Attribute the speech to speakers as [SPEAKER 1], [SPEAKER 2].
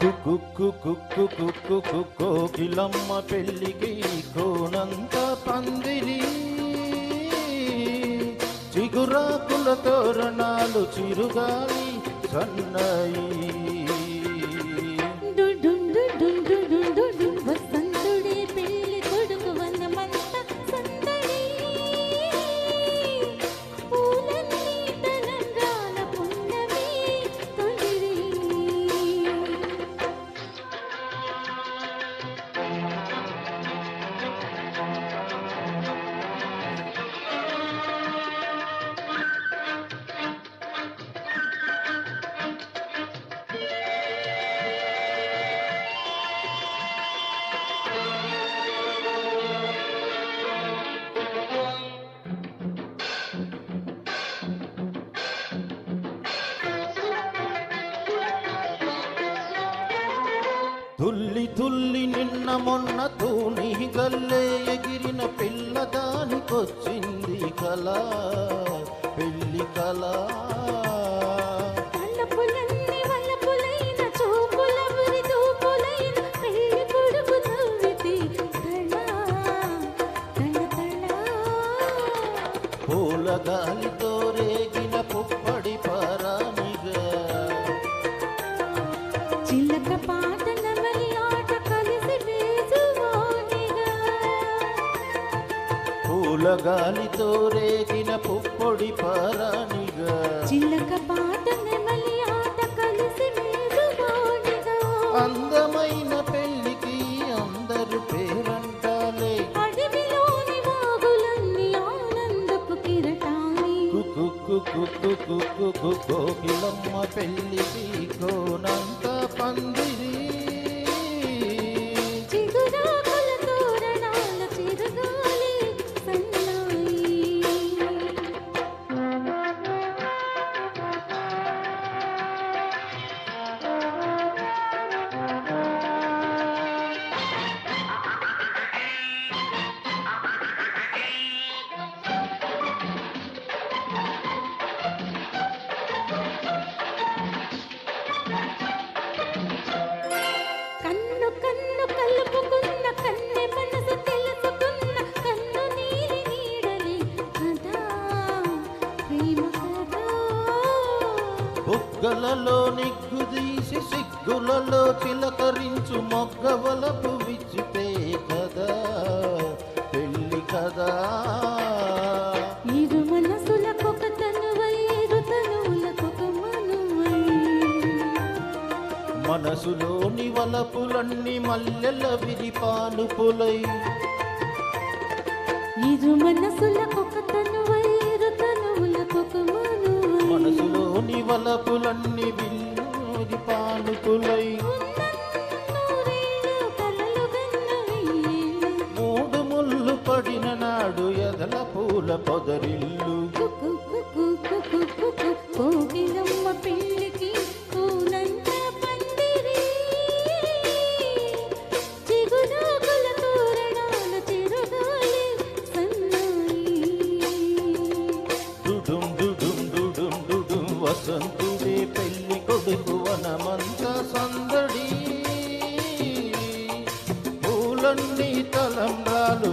[SPEAKER 1] కుక్కు కుక్కు కుక్కు కుక్కు కోకిలమ్మ పెళ్ళికి కోనంత పందిరి చిగురాకుల తోరణాలు చిరుగాలి సన్నాయి తుల్లి తుల్లి నిన్న మొన్న తూని గల్లే ఎగిరిన పిల్లదానికొచ్చింది కళ పెళ్లి కళ పూల గాలితో రేగిన పుప్పడి పరానిగా
[SPEAKER 2] చిలక పాట నవలి ఆట కలిసి వేసువానిగా
[SPEAKER 1] పూల గాలితో రేగిన పుప్పొడి పరానిగా
[SPEAKER 2] చిలక పాట నవలి ఆట కలిసి వేసువానిగా
[SPEAKER 1] అందమైన పెళ్లికి అందరు పేరంటాలే
[SPEAKER 2] అడవిలోని వాగులన్నీ ఆనందపు కిరటాలి
[SPEAKER 1] కుక్కు కుక్కు కుక్కు కోకిలమ్మ పెళ్లికి కోనంత పందిరి
[SPEAKER 2] చిగురాకుల తోరణాల చిరుగాలి సన్నాయి కన్ను కన్ను కలుపుకున్న కన్నె మనసు తెలుసుకున్న కన్ను నీలి నీడలి కదా ప్రేమ కదా
[SPEAKER 1] బుగ్గలలో నిగ్గుదీసి సిగ్గులలో చిలకరించు మొగ్గవలపు విచ్చితే కదా పెళ్లి కదా
[SPEAKER 2] ఇరు మనసులకొక తనువై ఇరు తనువులకొక మనువై
[SPEAKER 1] మనసులోని వలపులన్నీ మల్లెల విరిపానుపులై
[SPEAKER 2] ఇరు మనసులకొక తనువై ఇరు తనువులకొక మనువై
[SPEAKER 1] మనసులోని వలపులన్నీ విల్లురి పానుపులై
[SPEAKER 2] ఉన్నన్నూరేళ్ళు కలలు గన్నవయ్యేళ్ళు
[SPEAKER 1] మూడు ముళ్ళు పడిన నాడు ఎదల పూల పొదరిల్లు
[SPEAKER 2] కుక్కు కుక్కు కుక్కు కుక్కు కోకిలమ్మ పెళ్ళికి కోనంత పందిరి చిగురాకుల తోరణాల చిరుగాలి సన్నాయి
[SPEAKER 1] డుడుం డుడుం డుడుం డుడుం వసంతుడే పెళ్లి కొడుకు వనమంత సందడి పూలన్నీ తలంబ్రాలు